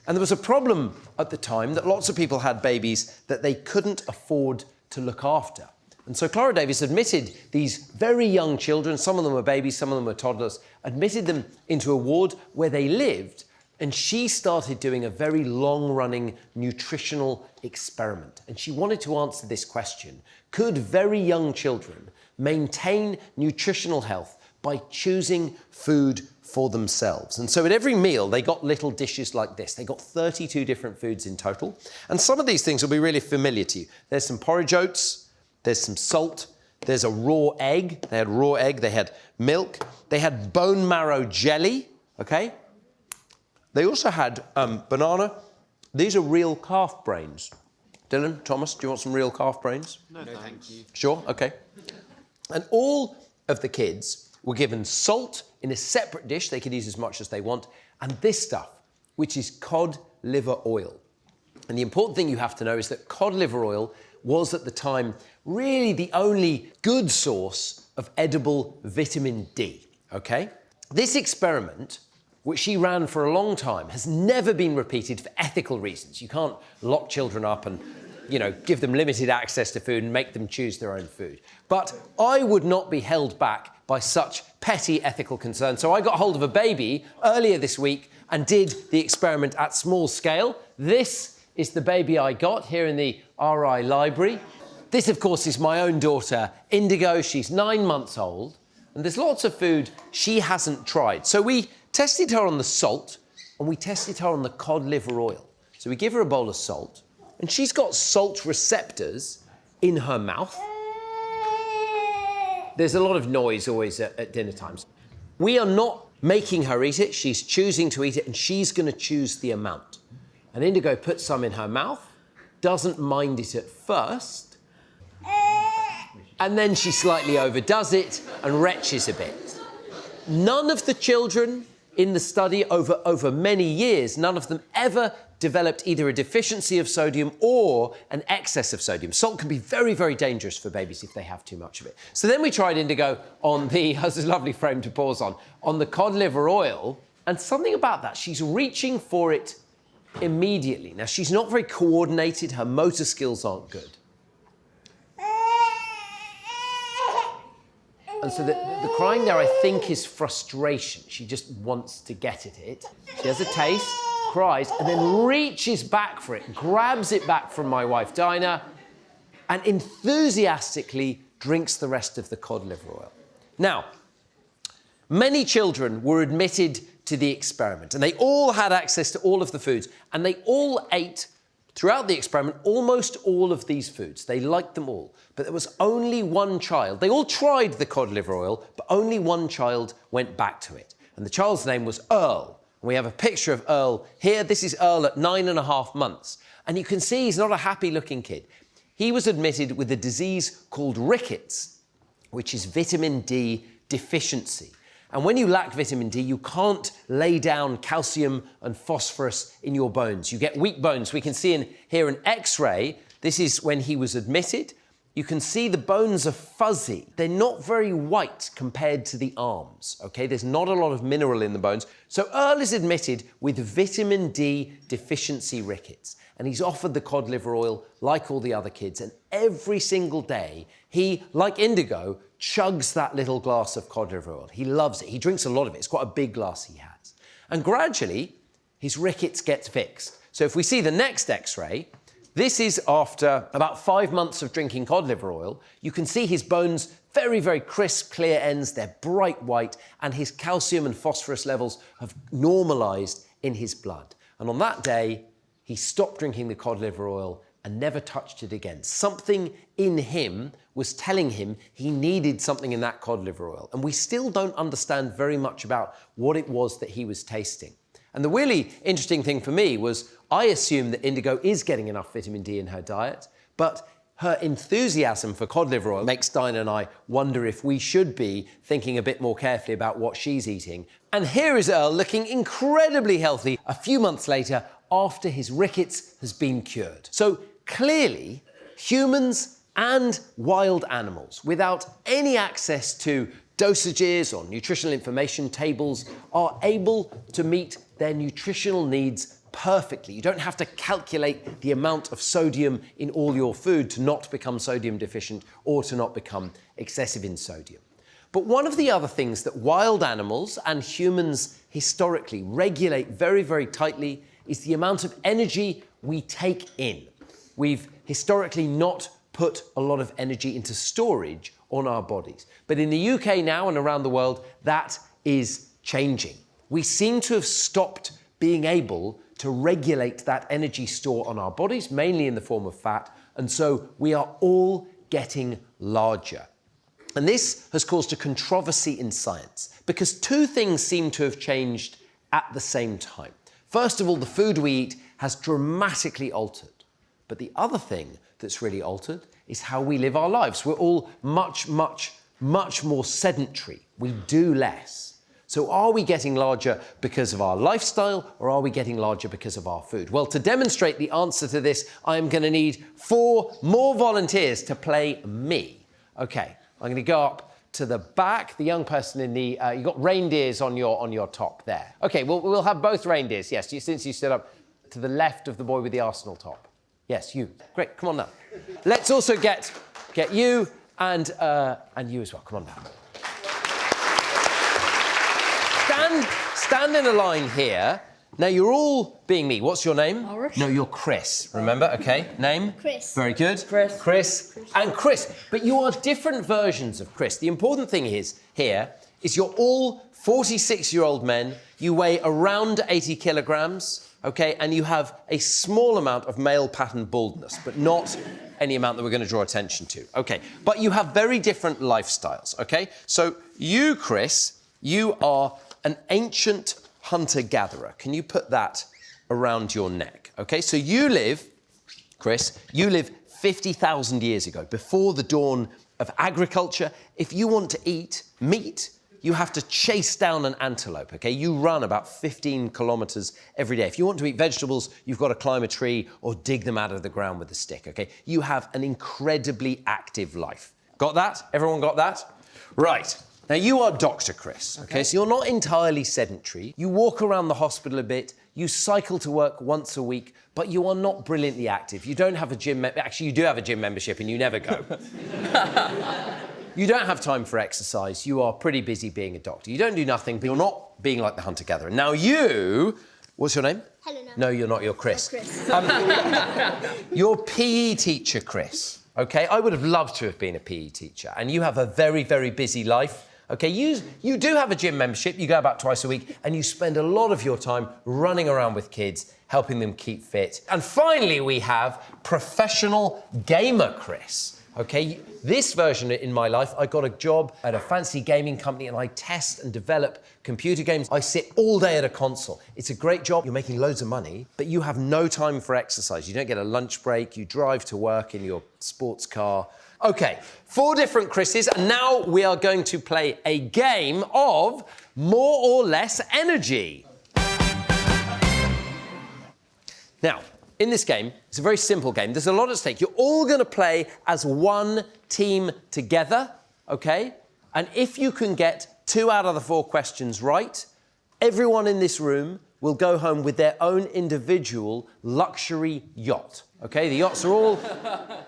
And there was a problem at the time that lots of people had babies that they couldn't afford to look after. And so Clara Davis admitted these very young children, some of them were babies, some of them were toddlers, admitted them into a ward where they lived, and she started doing a very long-running nutritional experiment. And she wanted to answer this question: could very young children maintain nutritional health by choosing food for themselves? And so at every meal, they got little dishes like this. They got 32 different foods in total. And some of these things will be really familiar to you. There's some porridge oats, there's some salt, there's a raw egg. They had raw egg, they had milk, they had bone marrow jelly, okay? They also had banana. These are real calf brains. Dylan, Thomas, do you want some real calf brains? No, thank you. Sure, okay. And all of the kids were given salt in a separate dish. They could use as much as they want. And this stuff, which is cod liver oil. And the important thing you have to know is that cod liver oil was at the time really the only good source of edible vitamin D, okay? This experiment, which she ran for a long time, has never been repeated for ethical reasons. You can't lock children up and, you know, give them limited access to food and make them choose their own food. But I would not be held back by such petty ethical concerns. So I got hold of a baby earlier this week and did the experiment at small scale. This is the baby I got here in the RI library. This, of course, is my own daughter, Indigo. She's 9 months old, and there's lots of food she hasn't tried. So we tested her on the salt, and we tested her on the cod liver oil. So we give her a bowl of salt, and she's got salt receptors in her mouth. There's a lot of noise always at dinner times. We are not making her eat it. She's choosing to eat it, and she's going to choose the amount. And Indigo puts some in her mouth, doesn't mind it at first, and then she slightly overdoes it and retches a bit. None of the children in the study over many years, none of them ever developed either a deficiency of sodium or an excess of sodium. Salt can be very, very dangerous for babies if they have too much of it. So then we tried Indigo on the, this is a lovely frame to pause on the cod liver oil, and something about that, she's reaching for it immediately. Now, she's not very coordinated, her motor skills aren't good. And so the crying there, I think, is frustration. She just wants to get at it. She has a taste, cries, and then reaches back for it, grabs it back from my wife, Dinah, and enthusiastically drinks the rest of the cod liver oil. Now, many children were admitted to the experiment, and they all had access to all of the foods, and they all ate, throughout the experiment, almost all of these foods. They liked them all. But there was only one child. They all tried the cod liver oil, but only one child went back to it. And the child's name was Earl. And we have a picture of Earl here. This is Earl at 9.5 months. And you can see he's not a happy-looking kid. He was admitted with a disease called Ricketts, which is vitamin D deficiency. And when you lack vitamin D, you can't lay down calcium and phosphorus in your bones. You get weak bones. We can see here an X-ray. This is when he was admitted. You can see the bones are fuzzy. They're not very white compared to the arms, okay? There's not a lot of mineral in the bones. So Earl is admitted with vitamin D deficiency rickets, and he's offered the cod liver oil like all the other kids, and every single day, he, like Indigo, chugs that little glass of cod liver oil. He loves it. He drinks a lot of it. It's quite a big glass he has. And gradually, his rickets gets fixed. So if we see the next X-ray, this is after about 5 months of drinking cod liver oil. You can see his bones, very, very crisp, clear ends. They're bright white, and his calcium and phosphorus levels have normalised in his blood. And on that day, he stopped drinking the cod liver oil and never touched it again. Something in him was telling him he needed something in that cod liver oil. And we still don't understand very much about what it was that he was tasting. And the really interesting thing for me was I assume that Indigo is getting enough vitamin D in her diet, but her enthusiasm for cod liver oil makes Dinah and I wonder if we should be thinking a bit more carefully about what she's eating. And here is Earl looking incredibly healthy a few months later after his rickets has been cured. So clearly, humans and wild animals, without any access to dosages or nutritional information tables, are able to meet their nutritional needs perfectly. You don't have to calculate the amount of sodium in all your food to not become sodium deficient or to not become excessive in sodium. But one of the other things that wild animals and humans historically regulate very, very tightly is the amount of energy we take in. We've historically not put a lot of energy into storage on our bodies. But in the UK now and around the world, that is changing. We seem to have stopped being able to regulate that energy store on our bodies, mainly in the form of fat, and so we are all getting larger. And this has caused a controversy in science because two things seem to have changed at the same time. First of all, the food we eat has dramatically altered. But the other thing that's really altered is how we live our lives. We're all much more sedentary. We do less. So are we getting larger because of our lifestyle or are we getting larger because of our food? Well, to demonstrate the answer to this, I'm going to need 4 more volunteers to play me. Okay, I'm going to go up to the back, the young person in the, you've got reindeers on your top there. Okay, we'll have both reindeers, yes, since you stood up to the left of the boy with the Arsenal top. Yes, you. Great, come on now. Let's also get you and you as well. Come on now. Stand in a line here. Now, you're all being me. What's your name? Irish. No, you're Chris. Remember? Okay, name? Chris. Very good. Chris. And Chris. But you are different versions of Chris. The important thing is you're all 46-year-old men. You weigh around 80 kilograms, okay? And you have a small amount of male pattern baldness, but not any amount that we're going to draw attention to. Okay, but you have very different lifestyles, okay? So you, Chris, you are an ancient hunter-gatherer. Can you put that around your neck? Okay, so you live, Chris, 50,000 years ago, before the dawn of agriculture. If you want to eat meat, you have to chase down an antelope, okay? You run about 15 kilometers every day. If you want to eat vegetables, you've got to climb a tree or dig them out of the ground with a stick, okay? You have an incredibly active life. Got that? Everyone got that? Right. Now, you are Dr. Chris, okay? So you're not entirely sedentary. You walk around the hospital a bit. You cycle to work once a week, but you are not brilliantly active. You don't have a gym... Actually, you do have a gym membership and you never go. You don't have time for exercise. You are pretty busy being a doctor. You don't do nothing, but you're not being like the hunter-gatherer. Now, you... What's your name? Helena. No, you're not. You're Chris. Chris. You're PE teacher, Chris, okay? I would have loved to have been a PE teacher, and you have a very, very busy life. Okay, you do have a gym membership, you go about twice a week, and you spend a lot of your time running around with kids, helping them keep fit. And finally, we have professional gamer Chris. Okay, this version in my life, I got a job at a fancy gaming company and I test and develop computer games. I sit all day at a console. It's a great job, you're making loads of money, but you have no time for exercise. You don't get a lunch break, you drive to work in your sports car. Okay, 4 different Chris's, and now we are going to play a game of more or less energy. Now, in this game, it's a very simple game. There's a lot at stake. You're all going to play as one team together, okay? And if you can get 2 out of the 4 questions right, everyone in this room will go home with their own individual luxury yacht. Okay, the yachts are all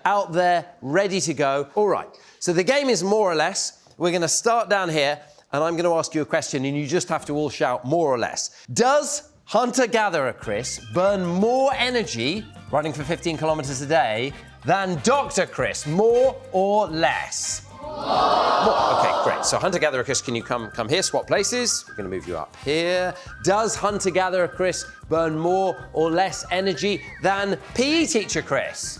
out there, ready to go. All right, so the game is more or less. We're going to start down here, and I'm going to ask you a question, and you just have to all shout more or less. Does hunter-gatherer Chris burn more energy running for 15 kilometers a day than Dr. Chris? More or less? More. Okay, great. So hunter-gatherer Chris, can you come here, swap places? We're going to move you up here. Does hunter-gatherer Chris burn more or less energy than PE teacher Chris?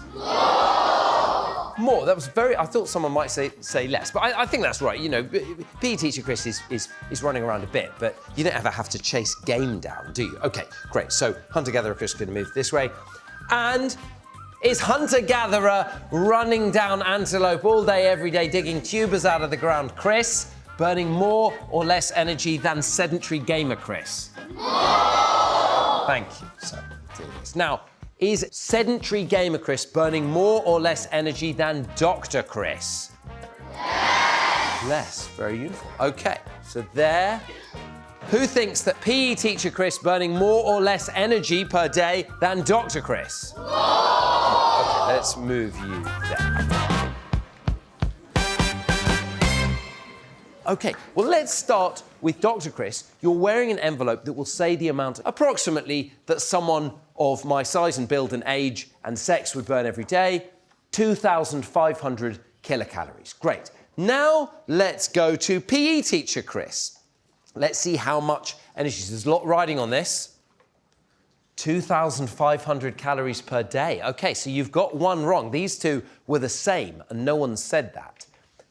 More. That was very... I thought someone might say less, but I think that's right. You know, PE teacher Chris is running around a bit, but you don't ever have to chase game down, do you? Okay, great. So hunter-gatherer Chris is going to move this way. And... is hunter-gatherer running down antelope all day, every day, digging tubers out of the ground Chris, burning more or less energy than sedentary gamer Chris? Thank you. So, do this. Now, is sedentary gamer Chris burning more or less energy than Dr. Chris? Less. Less. Very useful. Okay, so there Who thinks that PE teacher Chris burning more or less energy per day than Dr. Chris? Okay, let's move you there. Okay, well, let's start with Dr. Chris. You're wearing an envelope that will say the amount, approximately, that someone of my size and build and age and sex would burn every day, 2,500 kilocalories. Great. Now, let's go to PE teacher Chris. Let's see how much energy. There's a lot riding on this. 2,500 calories per day. Okay, so you've got one wrong. These two were the same, and no one said that.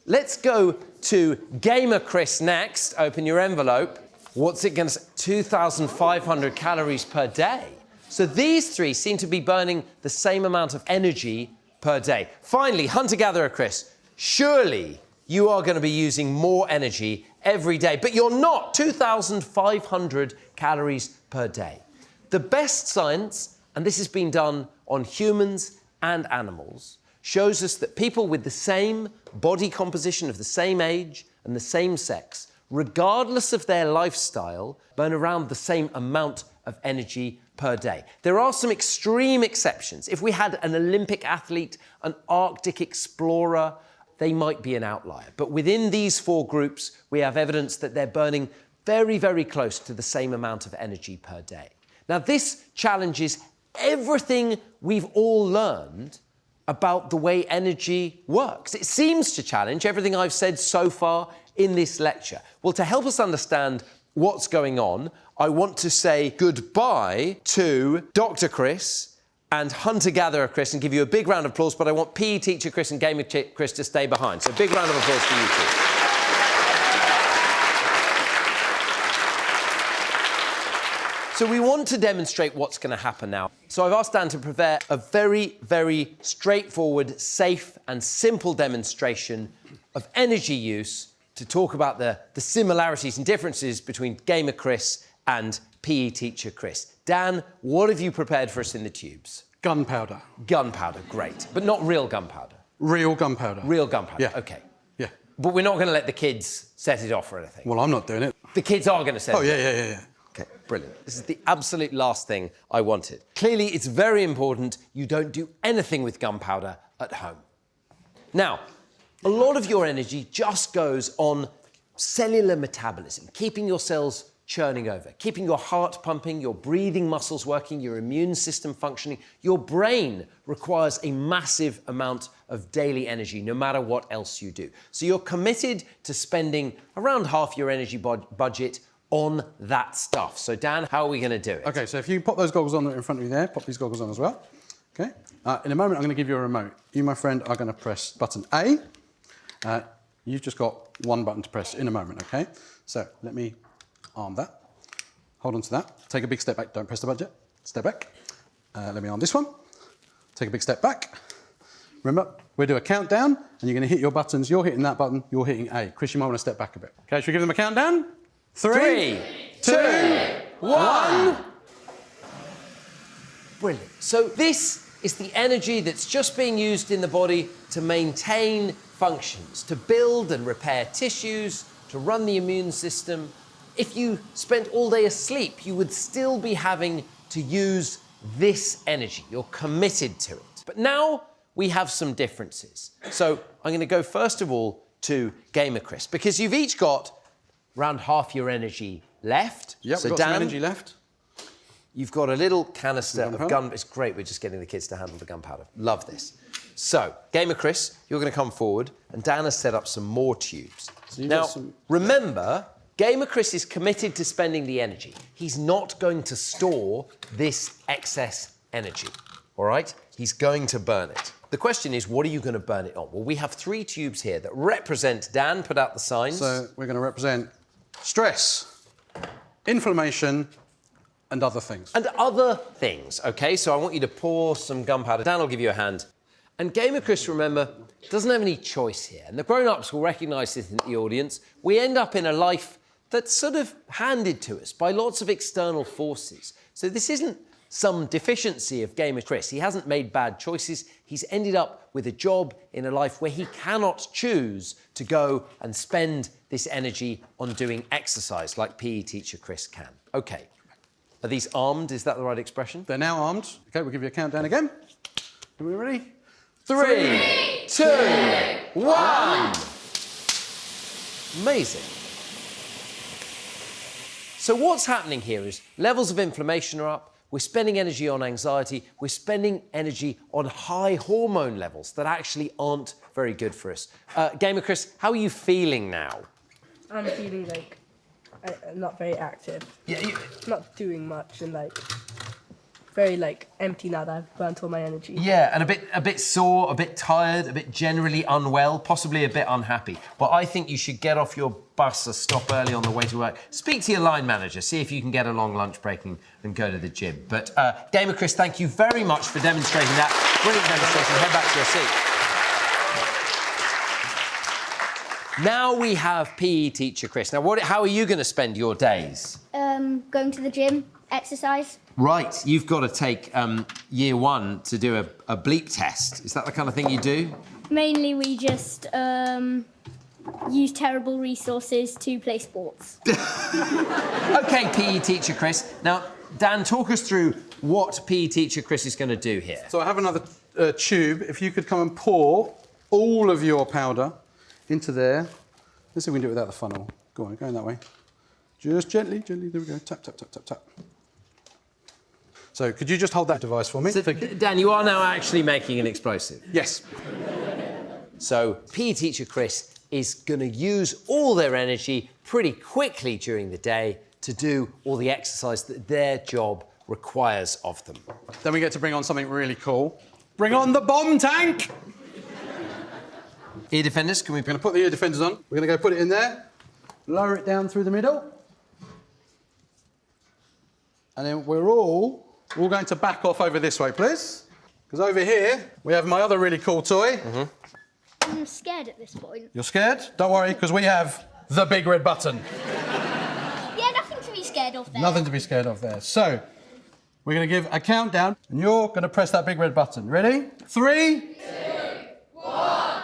Let's go to Gamer Chris next. Open your envelope. What's it going to say? 2,500 calories per day. So these three seem to be burning the same amount of energy per day. Finally, Hunter-Gatherer Chris, surely you are going to be using more energy every day, but you're not. 2,500 calories per day. The best science, and this has been done on humans and animals, shows us that people with the same body composition of the same age and the same sex, regardless of their lifestyle, burn around the same amount of energy per day. There are some extreme exceptions. If we had an Olympic athlete, an Arctic explorer, they might be an outlier. But within these four groups, we have evidence that they're burning very, very close to the same amount of energy per day. Now, this challenges everything we've all learned about the way energy works. It seems to challenge everything I've said so far in this lecture. Well, to help us understand what's going on, I want to say goodbye to Dr. Chris and Hunter-Gatherer Chris and give you a big round of applause, but I want PE teacher Chris and Gamer Chris to stay behind. So big round of applause for you two. So we want to demonstrate what's going to happen now. So I've asked Dan to prepare a very, very straightforward, safe and simple demonstration of energy use to talk about the similarities and differences between Gamer Chris and PE teacher Chris. Dan, what have you prepared for us in the tubes? Gunpowder. Gunpowder, great. But not real gunpowder. Real gunpowder. Real gunpowder, Yeah. OK. Yeah. But we're not going to let the kids set it off or anything. Well, I'm not doing it. The kids are going to set it off. Yeah. OK, brilliant. This is the absolute last thing I wanted. Clearly, it's very important you don't do anything with gunpowder at home. Now, a lot of your energy just goes on cellular metabolism, keeping your cells churning over, keeping your heart pumping, your breathing muscles working, your immune system functioning. Your brain requires a massive amount of daily energy, no matter what else you do. So you're committed to spending around half your energy budget on that stuff. So Dan, how are we going to do it? OK, so if you pop those goggles on in front of you there, pop these goggles on as well. OK. In a moment, I'm going to give you a remote. You, my friend, are going to press button A. You've just got one button to press in a moment, OK? So let me arm that. Hold on to that. Take a big step back. Don't press the budget. Step back. Let me arm this one. Take a big step back. Remember, we'll do a countdown, and you're going to hit your buttons. You're hitting that button. You're hitting A. Chris, you might want to step back a bit. OK, should we give them a countdown? 3, 2, 1. Brilliant. So this is the energy that's just being used in the body to maintain functions, to build and repair tissues, to run the immune system. If you spent all day asleep, you would still be having to use this energy. You're committed to it. But now we have some differences. So I'm going to go first of all to Gamer Chris, because you've each got around half your energy left. Yep, so we've got Dan, some energy left. You've got a little canister of gun. It's great, we're just getting the kids to handle the gunpowder. Love this. So, Gamer Chris, you're going to come forward, and Dan has set up some more tubes. So now, remember, Gamer Chris is committed to spending the energy. He's not going to store this excess energy, all right? He's going to burn it. The question is, what are you going to burn it on? Well, we have 3 tubes here that represent, Dan, put out the signs. So we're going to represent stress, inflammation, and other things. And other things, OK? So I want you to pour some gunpowder. Dan will give you a hand. And Gamer Chris, remember, doesn't have any choice here. And the grown-ups will recognise this in the audience. We end up in a life that's sort of handed to us by lots of external forces. So this isn't some deficiency of Gamer Chris. He hasn't made bad choices. He's ended up with a job in a life where he cannot choose to go and spend this energy on doing exercise like PE teacher Chris can. OK. Are these armed? Is that the right expression? They're now armed. OK, we'll give you a countdown again. Are we ready? 3, 2, 1. Amazing. So what's happening here is levels of inflammation are up, we're spending energy on anxiety, we're spending energy on high hormone levels that actually aren't very good for us. Gamer Chris, how are you feeling now? I'm feeling like I'm not very active. Yeah, Not doing much and like very like empty now that I've burnt all my energy. yeah, and a bit sore, a bit tired, a bit generally unwell, possibly a bit unhappy. But I think you should get off your bus or stop early on the way to work. Speak to your line manager, see if you can get a long lunch break and go to the gym. But Gamer Chris, thank you very much for demonstrating that. Brilliant demonstration. Head back to your seat. Now we have PE teacher Chris. Now, how are you going to spend your days? Going to the gym, exercise. Right, you've got to take year 1 to do a bleep test. Is that the kind of thing you do? Mainly we just use terrible resources to play sports. OK, PE teacher Chris. Now, Dan, talk us through what PE teacher Chris is going to do here. So I have another tube. If you could come and pour all of your powder into there. Let's see if we can do it without the funnel. Go on, going that way. Just gently, gently. There we go. Tap, tap, tap, tap, tap. So could you just hold that device for me? So, Dan, you are now actually making an explosive. Yes. So PE teacher Chris is going to use all their energy pretty quickly during the day to do all the exercise that their job requires of them. Then we get to bring on something really cool. Bring on the bomb tank! Ear defenders, can we... We're going to put the ear defenders on. We're going to go put it in there. Lower it down through the middle. And then we're all going to back off over this way, please. Because over here, we have my other really cool toy. I'm scared at this point. You're scared? Don't worry, because we have the big red button. Yeah, nothing to be scared of there. Nothing to be scared of there. So, we're going to give a countdown, and you're going to press that big red button. Ready? 3, 2, 1.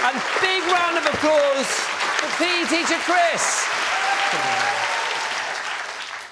And big round of applause for PE teacher Chris.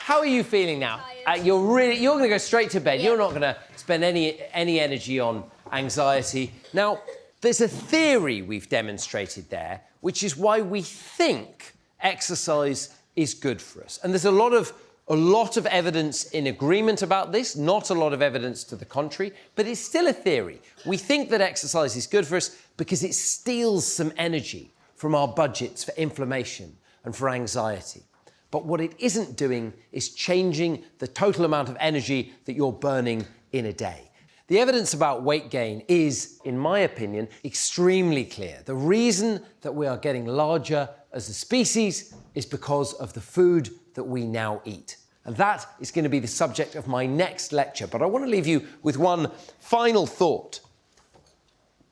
How are you feeling now? You're going to go straight to bed. Yeah. You're not going to spend any energy on anxiety. Now, there's a theory we've demonstrated there, which is why we think exercise is good for us. And there's a lot of evidence in agreement about this, not a lot of evidence to the contrary, but it's still a theory. We think that exercise is good for us because it steals some energy from our budgets for inflammation and for anxiety. But what it isn't doing is changing the total amount of energy that you're burning in a day. The evidence about weight gain is, in my opinion, extremely clear. The reason that we are getting larger as a species is because of the food that we now eat. And that is going to be the subject of my next lecture. But I want to leave you with one final thought.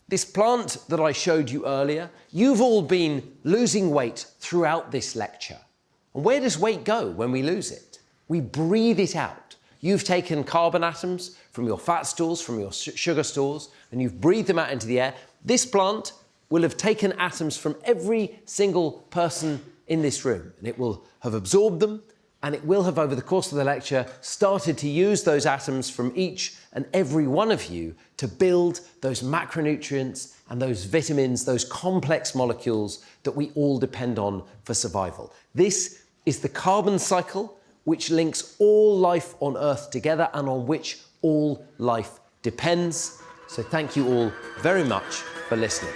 This plant that I showed you earlier, you've all been losing weight throughout this lecture. And where does weight go when we lose it? We breathe it out. You've taken carbon atoms from your fat stools, from your sugar stools, and you've breathed them out into the air. This plant will have taken atoms from every single person in this room, and it will have absorbed them, and it will have, over the course of the lecture, started to use those atoms from each and every one of you to build those macronutrients and those vitamins, those complex molecules that we all depend on for survival. This is the carbon cycle which links all life on Earth together and on which all life depends. So thank you all very much for listening.